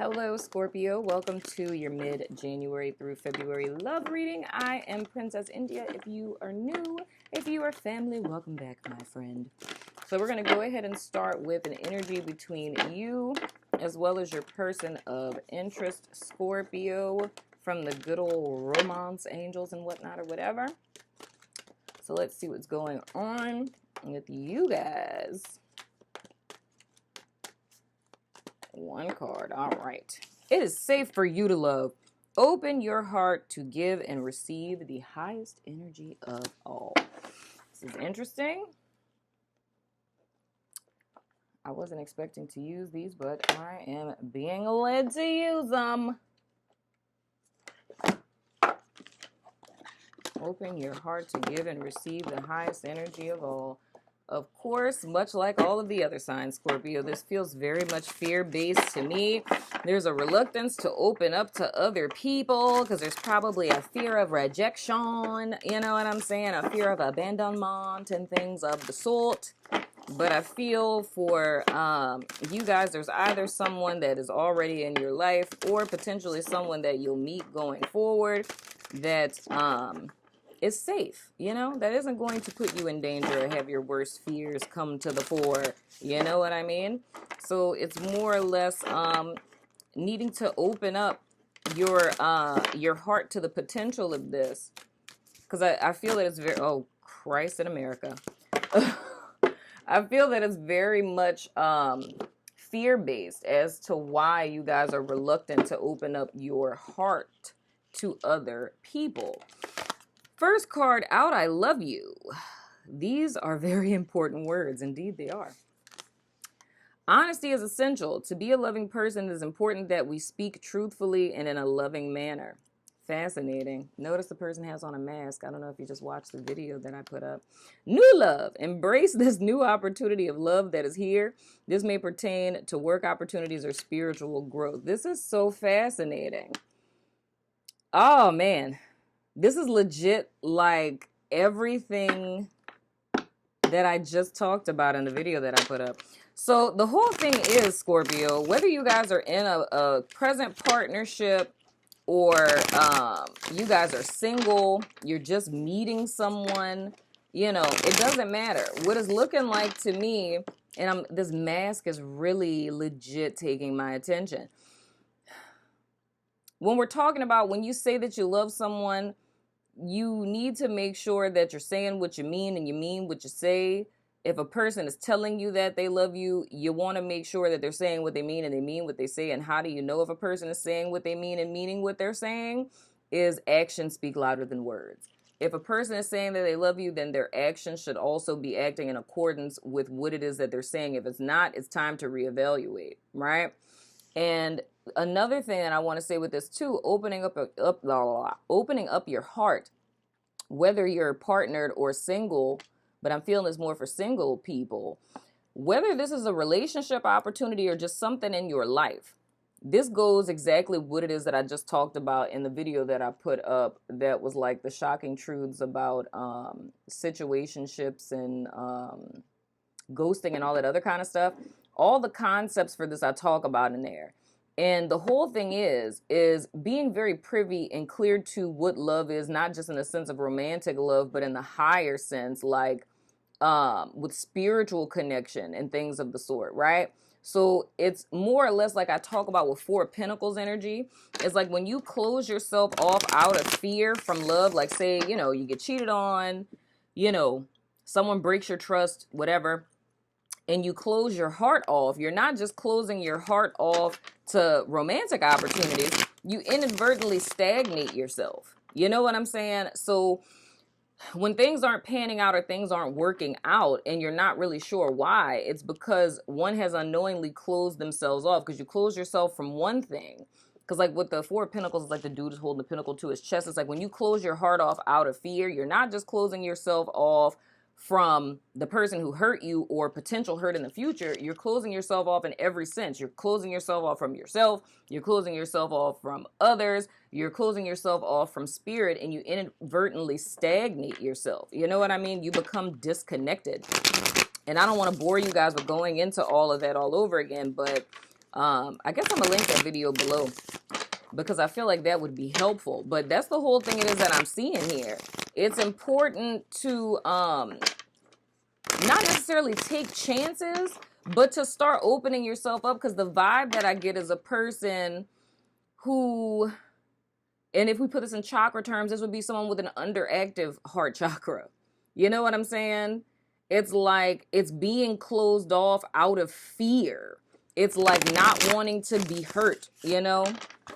Hello, Scorpio. Welcome to your mid-January through February love reading. I am Princess India. If you are new, if you are family, welcome back, my friend. So we're going to go ahead and start with an energy between you as well as your person of interest, Scorpio, from the good old romance angels and whatnot or whatever. So let's see what's going on with you guys. One card. All right. It is safe for you to love. Open your heart to give and receive the highest energy of all. This is interesting. I wasn't expecting to use these, but I am being led to use them. Open your heart to give and receive the highest energy of all. Of course, much like all of the other signs, Scorpio, this feels very much fear-based to me. There's a reluctance to open up to other people because there's probably a fear of rejection, you know what I'm saying? A fear of abandonment and things of the sort. But I feel for you guys, there's either someone that is already in your life or potentially someone that you'll meet going forward that is safe, you know, that isn't going to put you in danger or have your worst fears come to the fore, you know what I mean? So it's more or less needing to open up your heart to the potential of this, because I feel that it's very, oh Christ in America. I feel that it's very much fear-based as to why you guys are reluctant to open up your heart to other people. First card out, I love you. These are very important words. Indeed, they are. Honesty is essential. To be a loving person, it is important that we speak truthfully and in a loving manner. Fascinating. Notice the person has on a mask. I don't know if you just watched the video that I put up. New love. Embrace this new opportunity of love that is here. This may pertain to work opportunities or spiritual growth. This is so fascinating. Oh, man. This is legit like everything that I just talked about in the video that I put up. So the whole thing is, Scorpio, whether you guys are in a present partnership or you guys are single, you're just meeting someone, you know, it doesn't matter. What it's looking like to me, and this mask is really legit taking my attention. When we're talking about when you say that you love someone, you need to make sure that you're saying what you mean and you mean what you say. If a person is telling you that they love you, you want to make sure that they're saying what they mean and they mean what they say. And how do you know if a person is saying what they mean and meaning what they're saying? Is actions speak louder than words. If a person is saying that they love you, then their actions should also be acting in accordance with what it is that they're saying. If it's not, it's time to reevaluate, right? And another thing that I want to say with this too, opening up your heart, whether you're partnered or single, but I'm feeling this more for single people, whether this is a relationship opportunity or just something in your life, this goes exactly what it is that I just talked about in the video that I put up that was like the shocking truths about situationships and ghosting and all that other kind of stuff. All the concepts for this I talk about in there. And the whole thing is being very privy and clear to what love is, not just in the sense of romantic love, but in the higher sense, like with spiritual connection and things of the sort, right? So it's more or less like I talk about with Four of Pentacles energy. It's like when you close yourself off out of fear from love, like say, you know, you get cheated on, you know, someone breaks your trust, whatever, and you close your heart off, you're not just closing your heart off to romantic opportunities, you inadvertently stagnate yourself. You know what I'm saying? So when things aren't panning out or things aren't working out and you're not really sure why, it's because one has unknowingly closed themselves off, because you close yourself from one thing. Because like with the Four of Pentacles, it's like the dude is holding the pinnacle to his chest. It's like when you close your heart off out of fear, you're not just closing yourself off from the person who hurt you or potential hurt in the future. You're closing yourself off in every sense. You're closing yourself off from yourself. You're closing yourself off from others. You're closing yourself off from spirit, and you inadvertently stagnate yourself. You know what I mean? You become disconnected. And I don't want to bore you guys with going into all of that all over again, but I guess I'm gonna link that video below because I feel like that would be helpful. But that's the whole thing it is that I'm seeing here. It's important to not necessarily take chances, but to start opening yourself up, because the vibe that I get is a person who, and if we put this in chakra terms, this would be someone with an underactive heart chakra. You know what I'm saying? It's like it's being closed off out of fear. It's like not wanting to be hurt, you know?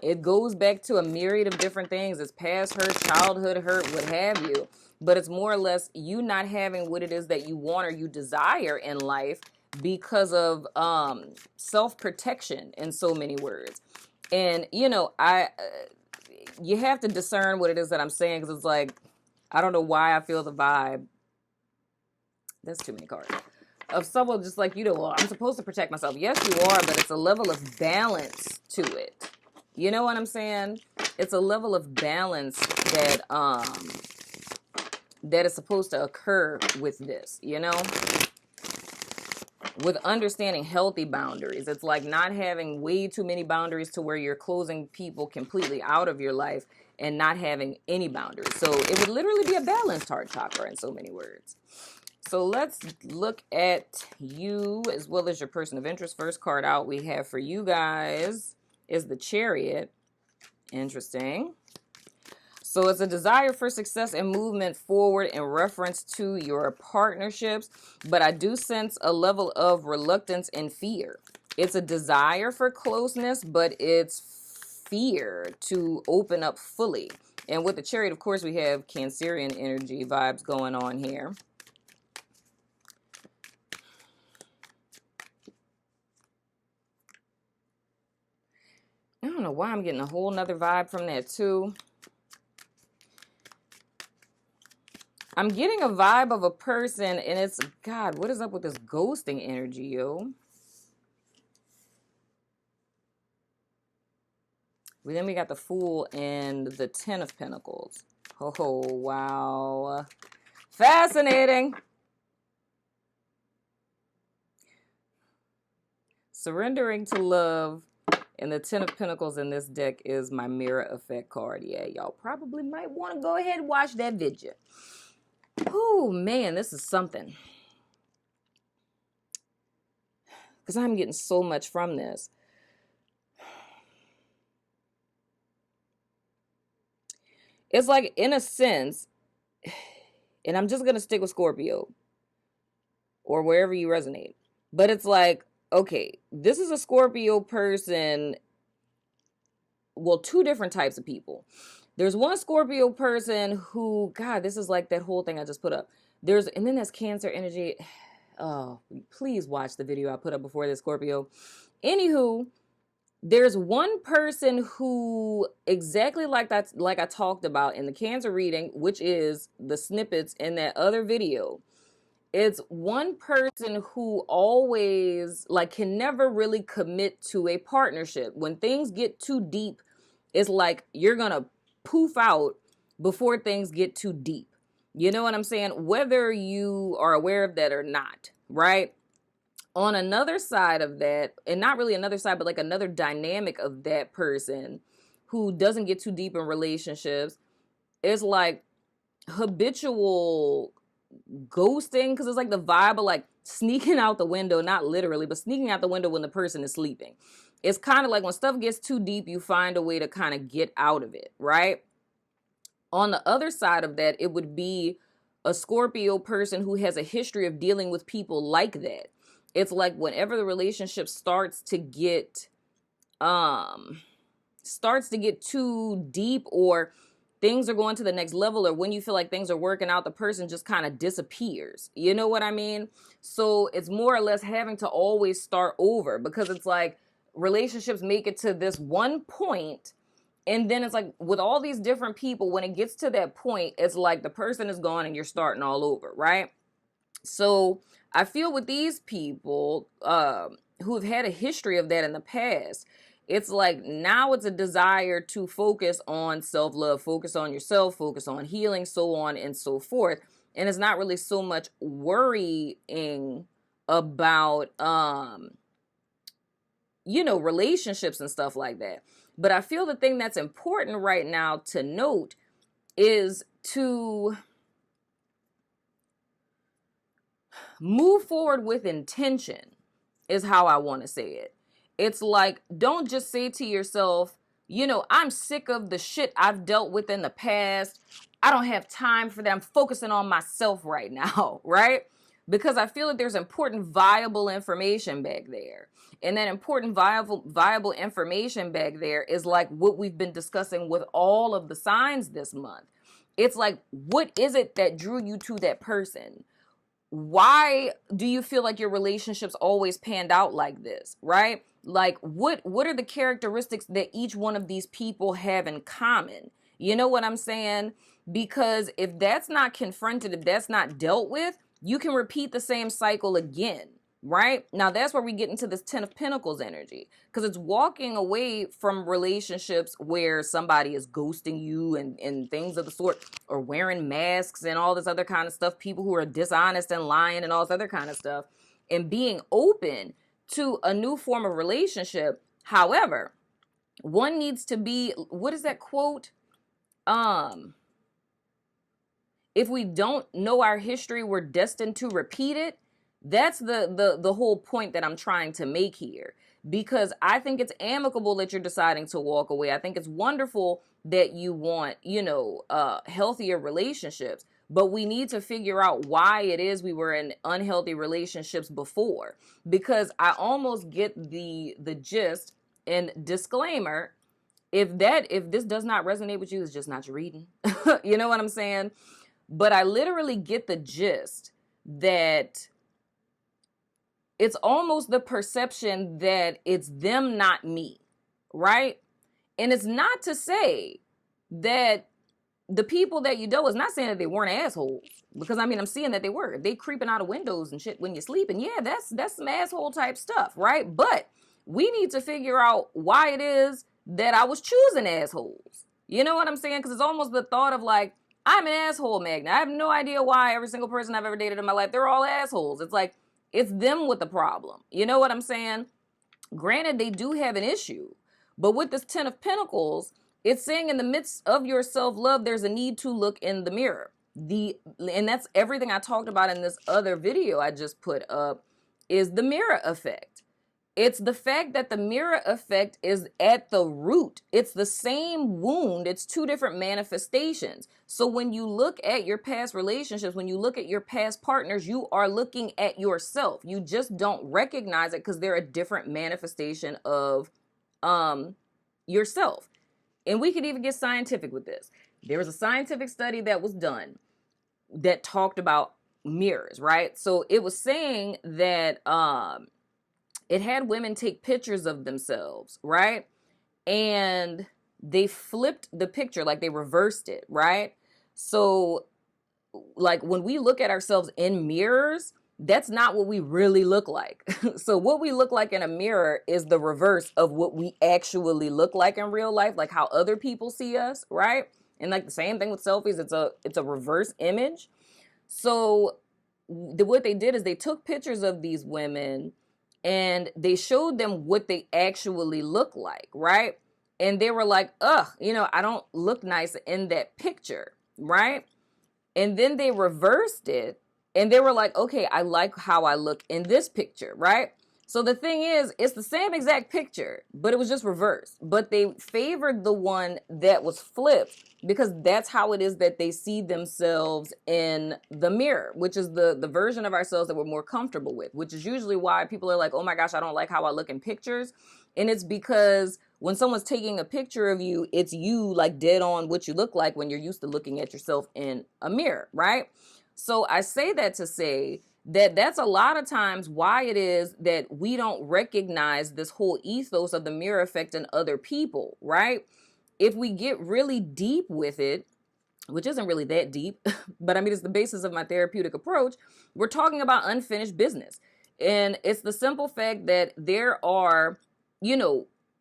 It goes back to a myriad of different things. It's past hurt, childhood hurt, what have you. But it's more or less you not having what it is that you want or you desire in life because of self-protection, in so many words. And, you know, you have to discern what it is that I'm saying, because it's like, I don't know why I feel the vibe. That's too many cards. Of someone just like, you know, well, I'm supposed to protect myself. Yes, you are, but it's a level of balance to it. You know what I'm saying? It's a level of balance that that is supposed to occur with this, you know? With understanding healthy boundaries. It's like not having way too many boundaries to where you're closing people completely out of your life and not having any boundaries. So it would literally be a balanced heart chakra, in so many words. So let's look at you as well as your person of interest. First card out we have for you guys is the Chariot. Interesting. So it's a desire for success and movement forward in reference to your partnerships, but I do sense a level of reluctance and fear. It's a desire for closeness, but it's fear to open up fully. And with the Chariot, of course, we have Cancerian energy vibes going on here. I don't know why I'm getting a whole nother vibe from that too. I'm getting a vibe of a person, and it's, God, what is up with this ghosting energy, yo? Then we got the Fool and the Ten of Pentacles. Oh, wow. Fascinating. Surrendering to love. And the Ten of Pentacles in this deck is my mirror effect card. Yeah, y'all probably might want to go ahead and watch that video. Oh, man, this is something. Because I'm getting so much from this. It's like, in a sense, and I'm just going to stick with Scorpio or wherever you resonate. But it's like, okay, this is a Scorpio person. Well, two different types of people. There's one Scorpio person who, God, this is like that whole thing I just put up. And then there's Cancer energy. Oh, please watch the video I put up before this, Scorpio. Anywho, there's one person who, exactly like that, like I talked about in the Cancer reading, which is the snippets in that other video. It's one person who always, like, can never really commit to a partnership. When things get too deep, it's like you're gonna poof out before things get too deep. You know what I'm saying? Whether you are aware of that or not, right? On another side of that, and not really another side, but like another dynamic of that person who doesn't get too deep in relationships, is like habitual ghosting, because it's like the vibe of like sneaking out the window, not literally, but sneaking out the window when the person is sleeping. It's kind of like when stuff gets too deep, you find a way to kind of get out of it, right? On the other side of that, it would be a Scorpio person who has a history of dealing with people like that. It's like whenever the relationship starts to get too deep, or things are going to the next level, or when you feel like things are working out, the person just kind of disappears. You know what I mean? So it's more or less having to always start over, because it's like relationships make it to this one point, and then it's like with all these different people, when it gets to that point, it's like the person is gone and you're starting all over, right? So I feel with these people who have had a history of that in the past, it's like now it's a desire to focus on self-love, focus on yourself, focus on healing, so on and so forth. And it's not really so much worrying about relationships and stuff like that. But I feel the thing that's important right now to note is to move forward with intention, is how I want to say it. It's like, don't just say to yourself, I'm sick of the shit I've dealt with in the past. I don't have time for that. I'm focusing on myself right now, right? Because I feel that there's important, viable information back there. And that important, viable information back there is like what we've been discussing with all of the signs this month. It's like, what is it that drew you to that person? Why do you feel like your relationships always panned out like this, right? Like, what are the characteristics that each one of these people have in common? You know what I'm saying? Because if that's not confronted, if that's not dealt with, you can repeat the same cycle again, right? Now, that's where we get into this 10 of Pentacles energy, because it's walking away from relationships where somebody is ghosting you and things of the sort, or wearing masks and all this other kind of stuff, people who are dishonest and lying and all this other kind of stuff, and being open to a new form of relationship. However, one needs to be, what is that quote? If we don't know our history, we're destined to repeat it. That's the whole point that I'm trying to make here, because I think it's amicable that you're deciding to walk away. I think it's wonderful that you want, healthier relationships, but we need to figure out why it is we were in unhealthy relationships before, because I almost get the gist. And disclaimer, if this does not resonate with you, it's just not your reading. You know what I'm saying? But I literally get the gist that it's almost the perception that it's them, not me, right? And it's not to say that the people that you dealt with, not saying that they weren't assholes, because I mean, I'm seeing that they were. They creeping out of windows and shit when you're sleeping. Yeah, that's some asshole type stuff, right? But we need to figure out why it is that I was choosing assholes. You know what I'm saying? Because it's almost the thought of like, I'm an asshole magnet. I have no idea why every single person I've ever dated in my life, they're all assholes. It's like, it's them with the problem. You know what I'm saying? Granted, they do have an issue. But with this 10 of Pentacles, it's saying in the midst of your self-love, there's a need to look in the mirror. And that's everything I talked about in this other video I just put up, is the mirror effect. It's the fact that the mirror effect is at the root. It's the same wound. It's two different manifestations. So when you look at your past relationships, when you look at your past partners, you are looking at yourself. You just don't recognize it because they're a different manifestation of yourself. And we could even get scientific with this. There was a scientific study that was done that talked about mirrors, right? So it was saying that it had women take pictures of themselves, right? And they flipped the picture, like they reversed it, right? So like when we look at ourselves in mirrors, that's not what we really look like. So what we look like in a mirror is the reverse of what we actually look like in real life, like how other people see us, right? And like the same thing with selfies, it's a reverse image. So what they did is they took pictures of these women and they showed them what they actually look like, right? And they were like, ugh, I don't look nice in that picture, right? And then they reversed it and they were like, okay, I like how I look in this picture, right? So the thing is, it's the same exact picture, but it was just reversed. But they favored the one that was flipped because that's how it is that they see themselves in the mirror, which is the version of ourselves that we're more comfortable with, which is usually why people are like, oh my gosh, I don't like how I look in pictures. And it's because when someone's taking a picture of you, it's you like dead on what you look like when you're used to looking at yourself in a mirror, right? So I say that to say that that's a lot of times why it is that we don't recognize this whole ethos of the mirror effect in other people, right? If we get really deep with it, which isn't really that deep, but I mean, it's the basis of my therapeutic approach, we're talking about unfinished business. And it's the simple fact that there are,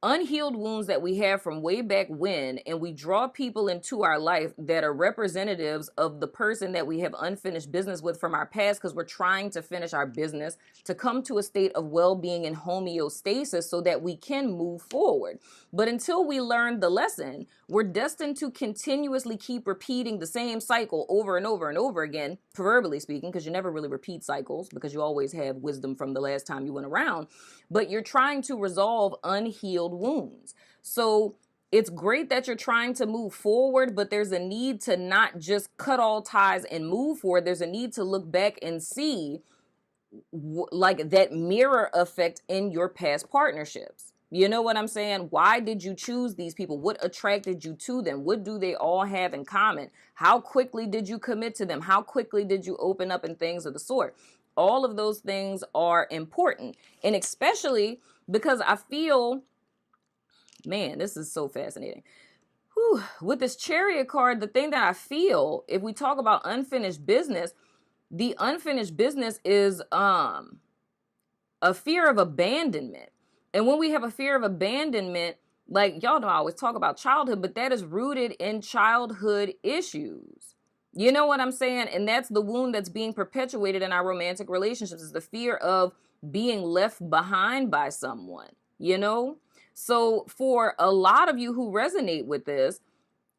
unhealed wounds that we have from way back when, and we draw people into our life that are representatives of the person that we have unfinished business with from our past, because we're trying to finish our business to come to a state of well-being and homeostasis so that we can move forward. But until we learn the lesson, we're destined to continuously keep repeating the same cycle over and over and over again, proverbially speaking, because you never really repeat cycles because you always have wisdom from the last time you went around, but you're trying to resolve unhealed wounds. So it's great that you're trying to move forward, but there's a need to not just cut all ties and move forward. There's a need to look back and see like that mirror effect in your past partnerships. You know what I'm saying? Why did you choose these people? What attracted you to them? What do they all have in common? How quickly did you commit to them? How quickly did you open up and things of the sort? All of those things are important. And especially because I feel, man, this is so fascinating. Whew. With this Chariot card, the thing that I feel, if we talk about unfinished business, the unfinished business is a fear of abandonment. And when we have a fear of abandonment, like y'all know I always talk about childhood, but that is rooted in childhood issues. You know what I'm saying? And that's the wound that's being perpetuated in our romantic relationships, is the fear of being left behind by someone, you know? So for a lot of you who resonate with this,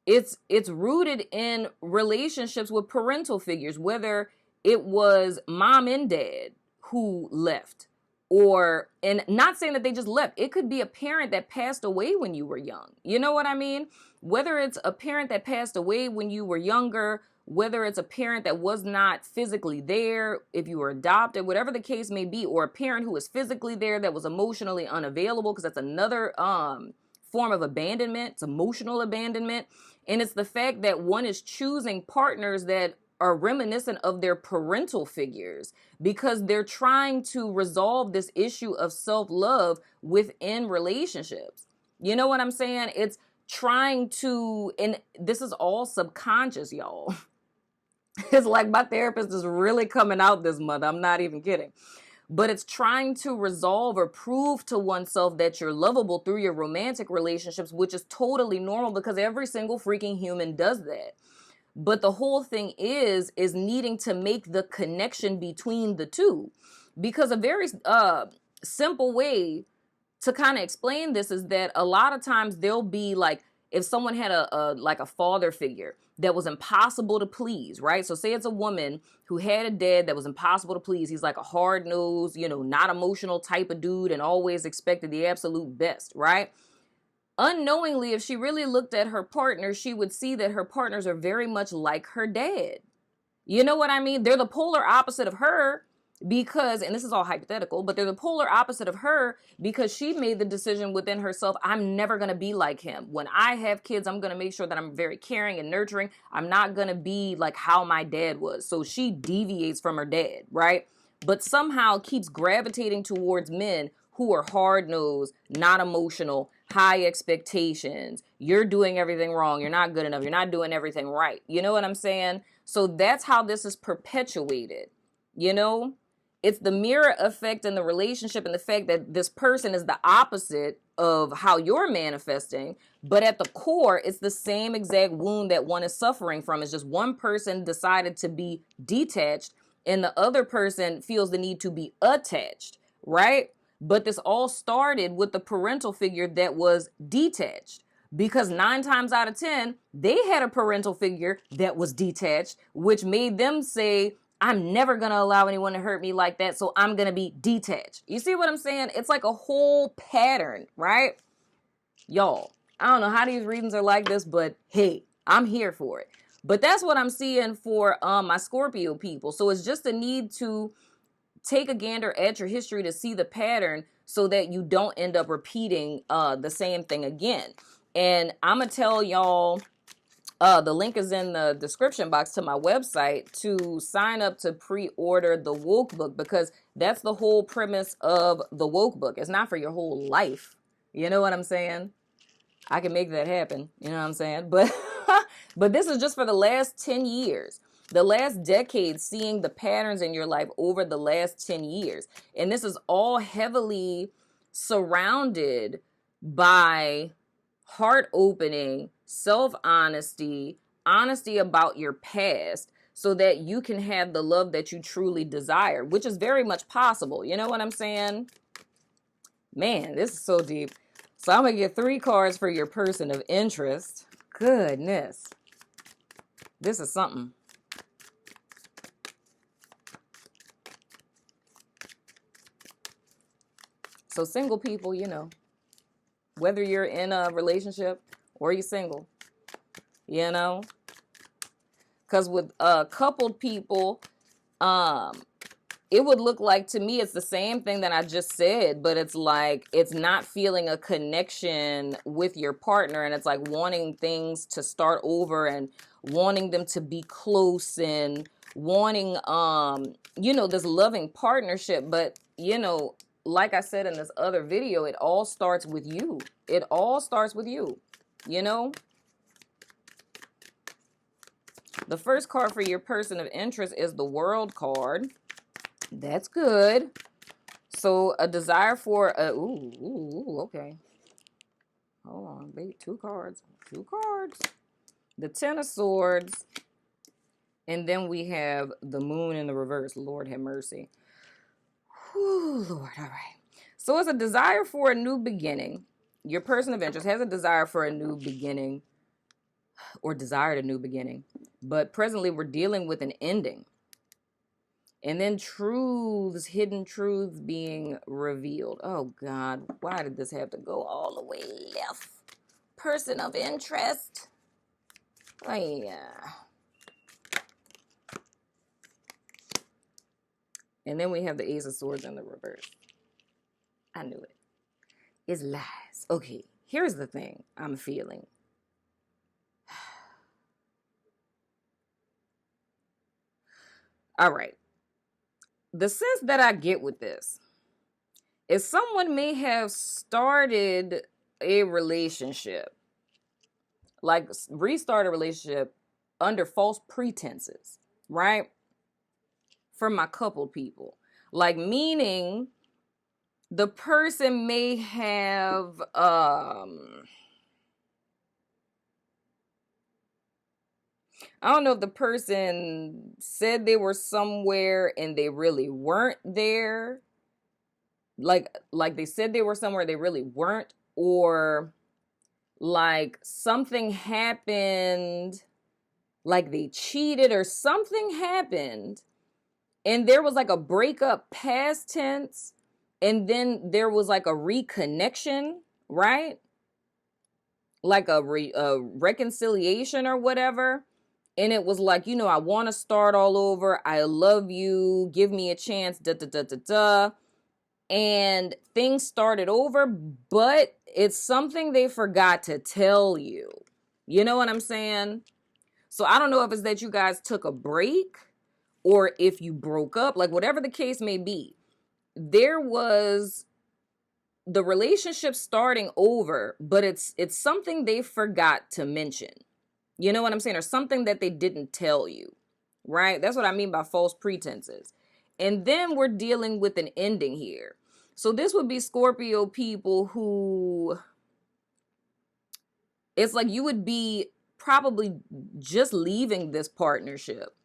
it's rooted in relationships with parental figures, whether it was mom and dad who left, or, and not saying that they just left. It could be a parent that passed away when you were young. You know what I mean? Whether it's a parent that passed away when you were younger, whether it's a parent that was not physically there, if you were adopted, whatever the case may be, or a parent who was physically there that was emotionally unavailable, because that's another form of abandonment. It's emotional abandonment. And it's the fact that one is choosing partners that are reminiscent of their parental figures, because they're trying to resolve this issue of self-love within relationships. You know what I'm saying? It's trying to, and this is all subconscious, y'all. It's like my therapist is really coming out this month. I'm not even kidding. But it's trying to resolve or prove to oneself that you're lovable through your romantic relationships, which is totally normal because every single freaking human does that. But the whole thing is needing to make the connection between the two, because a very simple way to kind of explain this is that a lot of times there'll be like, if someone had a father figure that was impossible to please, right? So say it's a woman who had a dad that was impossible to please. He's like a hard-nosed, not emotional type of dude and always expected the absolute best, right? Unknowingly, if she really looked at her partner, she would see that her partners are very much like her dad. You know what I mean? They're the polar opposite of her because, and this is all hypothetical, but they're the polar opposite of her because she made the decision within herself, I'm never going to be like him. When I have kids, I'm going to make sure that I'm very caring and nurturing. I'm not going to be like how my dad was. So she deviates from her dad, right? But somehow keeps gravitating towards men who are hard-nosed, not emotional, high expectations. You're doing everything wrong. You're not good enough. You're not doing everything right. You know what I'm saying? So that's how this is perpetuated. It's the mirror effect in the relationship, and the fact that this person is the opposite of how you're manifesting. But at the core, it's the same exact wound that one is suffering from. It's just one person decided to be detached and the other person feels the need to be attached, right? But this all started with the parental figure that was detached, because 9 times out of 10, they had a parental figure that was detached, which made them say, I'm never going to allow anyone to hurt me like that, so I'm going to be detached. You see what I'm saying? It's like a whole pattern, right? Y'all, I don't know how these readings are like this, but hey, I'm here for it. But that's what I'm seeing for my Scorpio people. So it's just a need to take a gander at your history to see the pattern so that you don't end up repeating the same thing again. And I'm going to tell y'all, the link is in the description box to my website to sign up to pre-order the WokeBook, because that's the whole premise of the WokeBook. It's not for your whole life. You know what I'm saying? I can make that happen. You know what I'm saying? But but this is just for the last 10 years. The last decade, seeing the patterns in your life over the last 10 years. And this is all heavily surrounded by heart opening, self-honesty, honesty about your past, so that you can have the love that you truly desire, which is very much possible. You know what I'm saying? Man, this is so deep. So I'm going to get 3 cards for your person of interest. Goodness. This is something. So single people, you know, whether you're in a relationship or you're single, you know, because with coupled people, it would look like, to me, it's the same thing that I just said, but it's like, it's not feeling a connection with your partner, and it's like wanting things to start over and wanting them to be close and wanting, you know, this loving partnership. But, you know, like I said in this other video, it all starts with you. It all starts with you, you know? The first card for your person of interest is the World card. That's good. So a desire for a, okay. Hold on, wait, 2 cards. 2 cards. The Ten of Swords. And then we have the Moon in the reverse. Lord have mercy. Whew, Lord, all right. So it's a desire for a new beginning. Your person of interest has a desire for a new beginning, or desired a new beginning. But presently we're dealing with an ending. And then truths, hidden truths being revealed. Oh, God, why did this have to go all the way left? Person of interest. Oh, yeah. And then we have the Ace of Swords in the reverse. I knew it. It's lies. Okay, here's the thing I'm feeling. All right. The sense that I get with this is someone may have started a relationship, like restart a relationship under false pretenses, right? For my coupled people. Like, meaning the person may have, I don't know if the person said they were somewhere and they really weren't there. Like they said they were somewhere, they really weren't. Or like something happened, like they cheated or something happened. And there was like a breakup past tense. And then there was like a reconnection, right? Like a reconciliation or whatever. And it was like, you know, I want to start all over. I love you. Give me a chance. Da, da, da, da, da. And things started over, but it's something they forgot to tell you. You know what I'm saying? So I don't know if it's that you guys took a break or if you broke up, like whatever the case may be. There was the relationship starting over, but it's something they forgot to mention. You know what I'm saying? Or something that they didn't tell you, right? That's what I mean by false pretenses. And then we're dealing with an ending here. So this would be Scorpio people who, it's like you would be probably just leaving this partnership,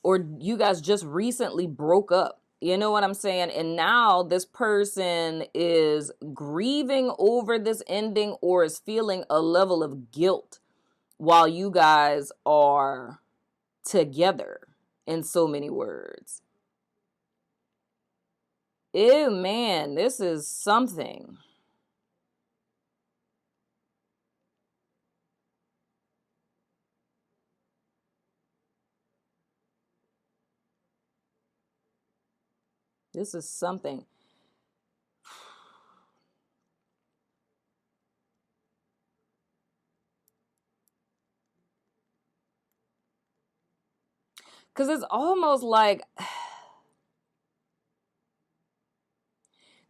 or you guys just recently broke up. You know what I'm saying? And now this person is grieving over this ending or is feeling a level of guilt while you guys are together, in so many words. Ew, man, this is something. This is something. Because it's almost like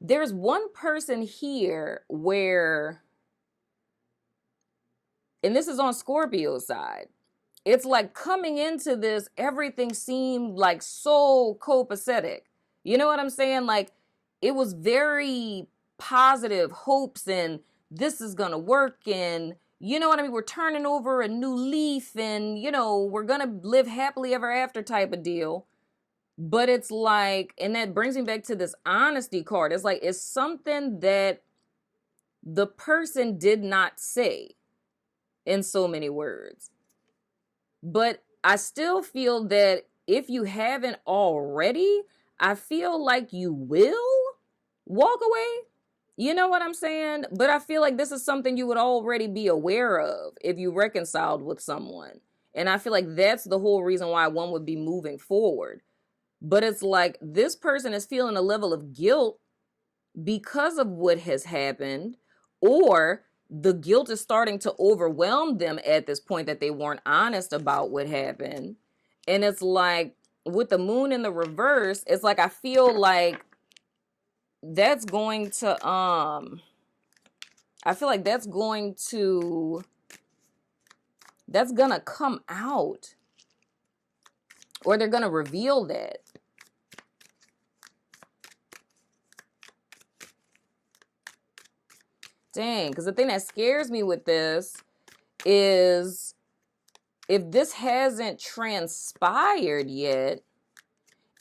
there's one person here where, and this is on Scorpio's side, it's like coming into this, everything seemed like so copacetic. You know what I'm saying? Like it was very positive hopes and this is going to work and, you know what I mean? We're turning over a new leaf and, you know, we're going to live happily ever after type of deal. But it's like, and that brings me back to this honesty card. It's like, it's something that the person did not say in so many words. But I still feel that if you haven't already, I feel like you will walk away. You know what I'm saying? But I feel like this is something you would already be aware of if you reconciled with someone. And I feel like that's the whole reason why one would be moving forward. But it's like this person is feeling a level of guilt because of what has happened, or the guilt is starting to overwhelm them at this point that they weren't honest about what happened. And it's like with the moon in the reverse, it's like I feel like that's going to that's gonna come out, or they're gonna reveal that. Dang, because the thing that scares me with this is if this hasn't transpired yet,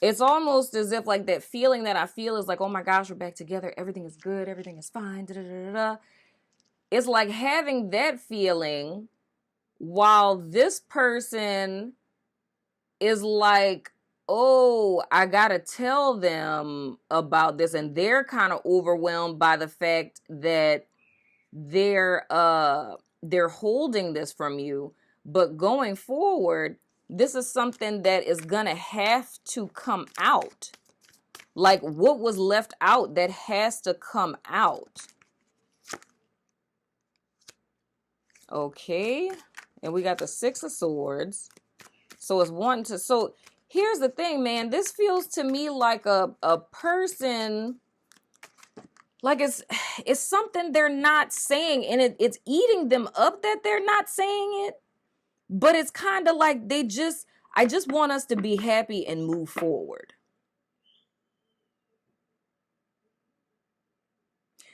it's almost as if like that feeling that I feel is like, oh my gosh, we're back together. Everything is good. Everything is fine. Da, da, da, da, da. It's like having that feeling while this person is like, oh, I gotta tell them about this. And they're kind of overwhelmed by the fact that they're holding this from you. But going forward, this is something that is gonna have to come out. Like what was left out that has to come out. Okay. And we got the Six of Swords. So it's one to, so here's the thing, man. This feels to me like a person, like it's something they're not saying, and it's eating them up that they're not saying it. But it's kind of like I just want us to be happy and move forward.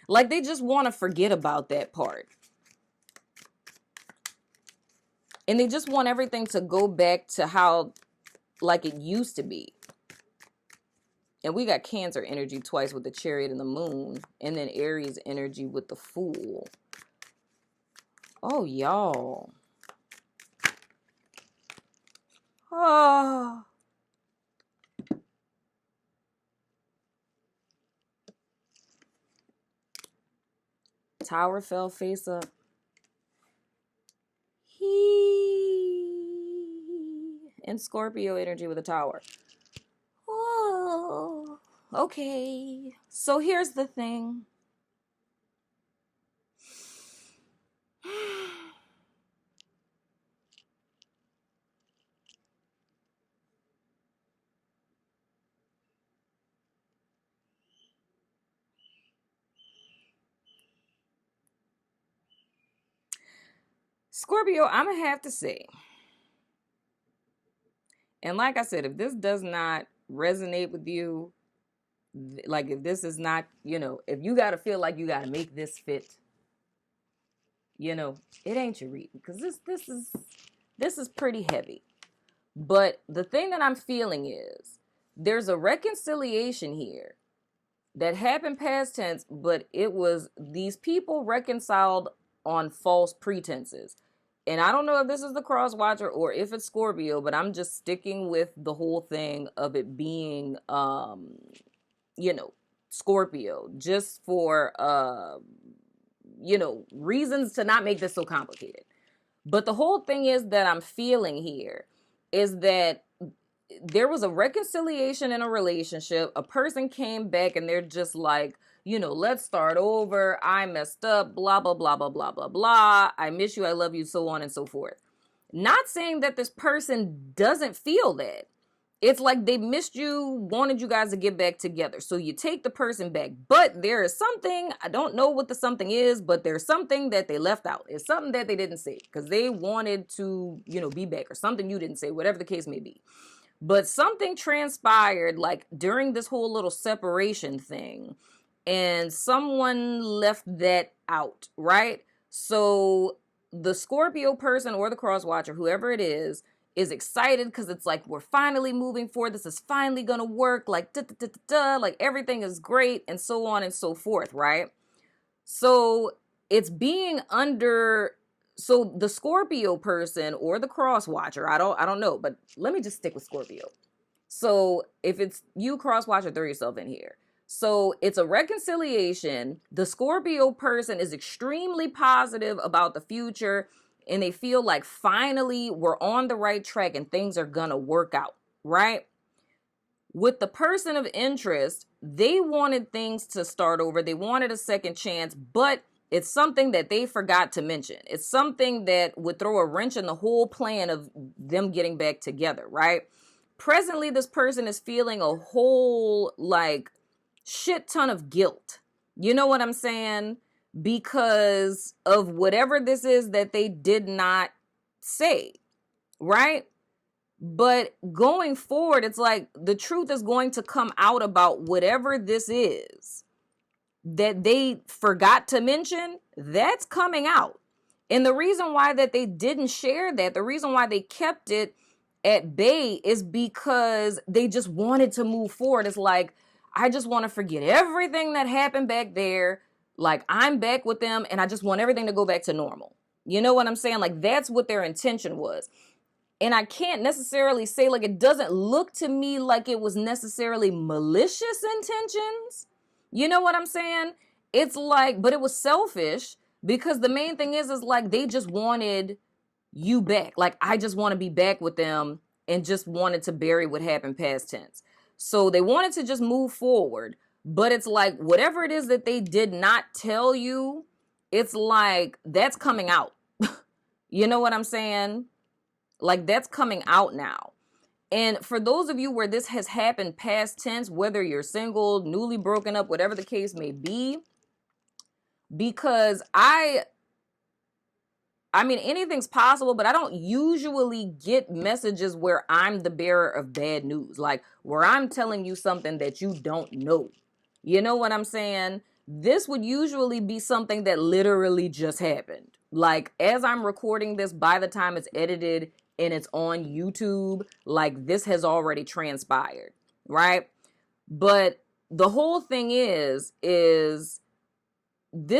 Like they just want to forget about that part. And they just want everything to go back to how like it used to be. And we got Cancer energy twice with the Chariot and the Moon. And then Aries energy with the Fool. Oh, y'all. Oh. Tower fell face up. And Scorpio energy with a Tower. Oh, okay. So here's the thing. Scorpio, I'm going to have to say, and like I said, if this does not resonate with you, like if this is not, you know, if you got to feel like you got to make this fit, you know, it ain't your reading, because this is pretty heavy. But the thing that I'm feeling is there's a reconciliation here that happened past tense, but it was these people reconciled on false pretenses. And I don't know if this is the cross watcher or if it's Scorpio, but I'm just sticking with the whole thing of it being, you know, Scorpio, just for, you know, reasons to not make this so complicated. But the whole thing is that I'm feeling here is that there was a reconciliation in a relationship. A person came back and they're just like, you know, let's start over. I messed up, blah, blah, blah, blah, blah, blah, blah. I miss you. I love you, so on and so forth. Not saying that this person doesn't feel that. It's like they missed you, wanted you guys to get back together. So you take the person back. But there is something, I don't know what the something is, but there's something that they left out. It's something that they didn't say because they wanted to, you know, be back, or something you didn't say, whatever the case may be. But something transpired like during this whole little separation thing. and someone left that out, right? So the Scorpio person or the cross watcher, whoever it is excited because it's like, we're finally moving forward. This is finally going to work. Like, like everything is great and so on and so forth, right? So it's being under, so the Scorpio person or the cross watcher, I don't know, but let me just stick with Scorpio. So if it's you, cross watcher, throw yourself in here. So it's a reconciliation. The Scorpio person is extremely positive about the future, and they feel like finally we're on the right track and things are gonna work out, right? With the person of interest, they wanted things to start over. They wanted a second chance, but it's something that they forgot to mention. It's something that would throw a wrench in the whole plan of them getting back together, right? Presently, this person is feeling a whole like shit ton of guilt. You know what I'm saying? Because of whatever this is that they did not say, right? But going forward, it's like the truth is going to come out about whatever this is that they forgot to mention. That's coming out. And the reason why that they didn't share that, the reason why they kept it at bay is because they just wanted to move forward. It's like, I just want to forget everything that happened back there. Like, I'm back with them and I just want everything to go back to normal. You know what I'm saying? Like, that's what their intention was. And I can't necessarily say, like, it doesn't look to me like it was necessarily malicious intentions. You know what I'm saying? It's like, but it was selfish because the main thing is like, they just wanted you back. Like, I just want to be back with them and just wanted to bury what happened past tense. So they wanted to just move forward. But it's like, whatever it is that they did not tell you, it's like, that's coming out. You know what I'm saying? Like, that's coming out now. And for those of you where this has happened past tense, whether you're single, newly broken up, whatever the case may be, because I mean, anything's possible, but I don't usually get messages where I'm the bearer of bad news, like where I'm telling you something that you don't know. You know what I'm saying? This would usually be something that literally just happened. Like, as I'm recording this, by the time it's edited and it's on YouTube, like, this has already transpired, right? But the whole thing is this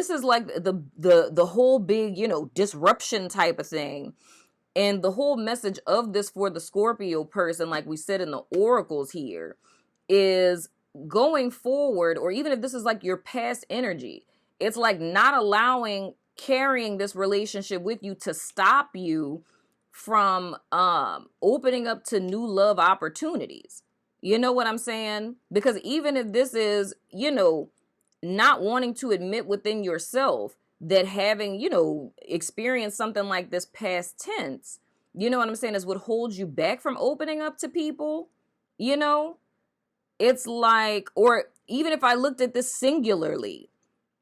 is like the whole big, you know, disruption type of thing. And the whole message of this for the Scorpio person, like we said in the oracles here, is going forward, or even if this is like your past energy, it's like not allowing carrying this relationship with you to stop you from opening up to new love opportunities. You know what I'm saying? Because even if this is, you know, not wanting to admit within yourself that having, you know, experienced something like this past tense, you know what I'm saying, is what holds you back from opening up to people. You know, it's like, or even if I looked at this singularly,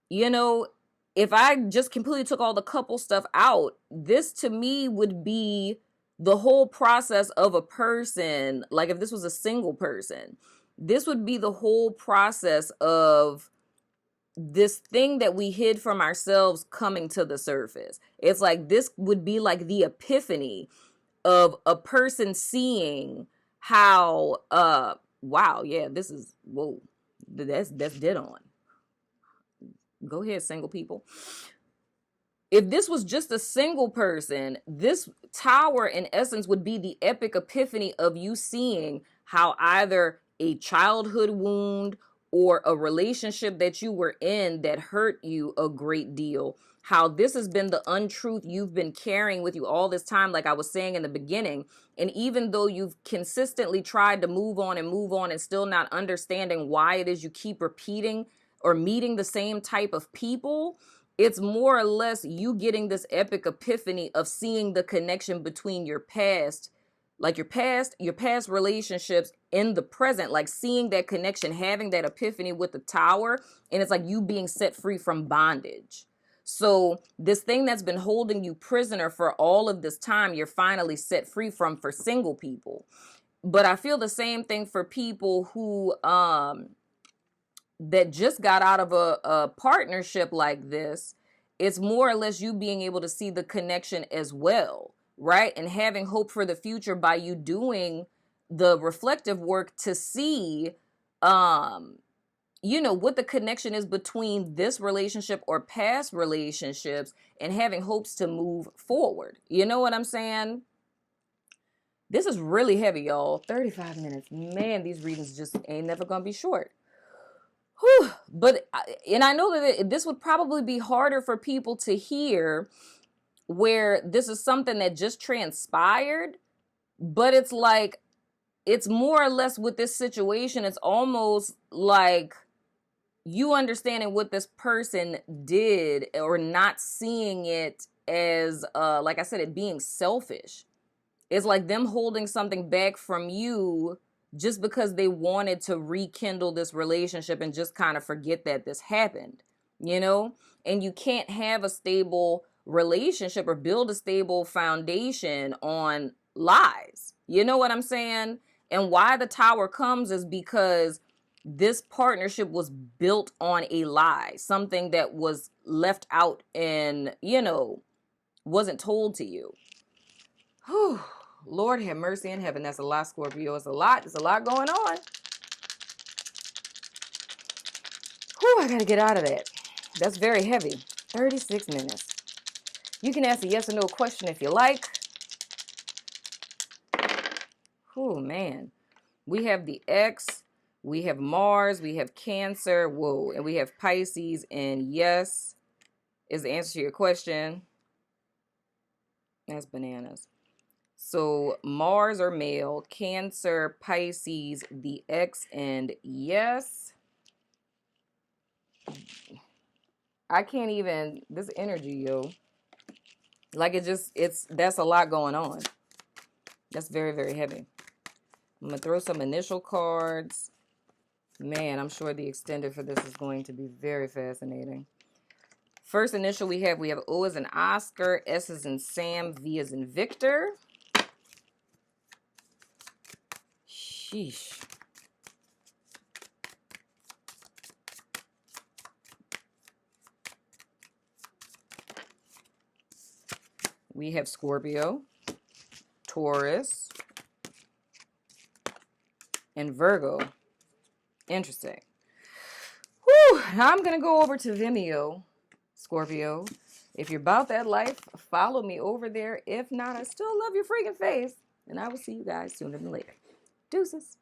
you know, if I just completely took all the couple stuff out, this to me would be the whole process of a person. Like, if this was a single person, this would be the whole process of this thing that we hid from ourselves coming to the surface. It's like, this would be like the epiphany of a person seeing how, wow, yeah, this is, whoa, that's dead on. Go ahead, single people. If this was just a single person, this tower in essence would be the epic epiphany of you seeing how either a childhood wound or a relationship that you were in that hurt you a great deal, how this has been the untruth you've been carrying with you all this time, like I was saying in the beginning. And even though you've consistently tried to move on and still not understanding why it is you keep repeating or meeting the same type of people, it's more or less you getting this epic epiphany of seeing the connection between your past, like your past relationships in the present, like seeing that connection, having that epiphany with the tower. And it's like you being set free from bondage. So this thing that's been holding you prisoner for all of this time, you're finally set free from, for single people. But I feel the same thing for people who that just got out of a partnership like this, it's more or less you being able to see the connection as well, right? And having hope for the future by you doing the reflective work to see, what the connection is between this relationship or past relationships, and having hopes to move forward. You know what I'm saying? This is really heavy, y'all. 35 minutes. Man, these readings just ain't never gonna be short. Whew. And I know that this would probably be harder for people to hear, where this is something that just transpired, but it's like, it's more or less with this situation, it's almost like you understanding what this person did, or not seeing it as, like I said, it being selfish. It's like them holding something back from you just because they wanted to rekindle this relationship and just kind of forget that this happened, And you can't have a stable relationship or build a stable foundation on lies. You know what I'm saying? And why the Tower comes is because this partnership was built on a lie, something that was left out and, wasn't told to you. Whew. Lord have mercy in heaven. That's a lot, Scorpio. It's a lot. There's a lot going on. Whew, I got to get out of that. That's very heavy. 36 minutes. You can ask a yes or no question if you like. Oh, man. We have the X. We have Mars. We have Cancer. Whoa. And we have Pisces. And yes is the answer to your question. That's bananas. So Mars or male, Cancer, Pisces, the X, and yes. I can't even, this energy, yo. Like that's a lot going on. That's very, very heavy. I'm going to throw some initial cards. Man, I'm sure the extended for this is going to be very fascinating. First initial we have O as in Oscar, S as in Sam, V as in Victor. Sheesh. We have Scorpio, Taurus, and Virgo. Interesting. Whew. Now I'm going to go over to Vimeo, Scorpio. If you're about that life, follow me over there. If not, I still love your freaking face. And I will see you guys sooner than later. Deuces.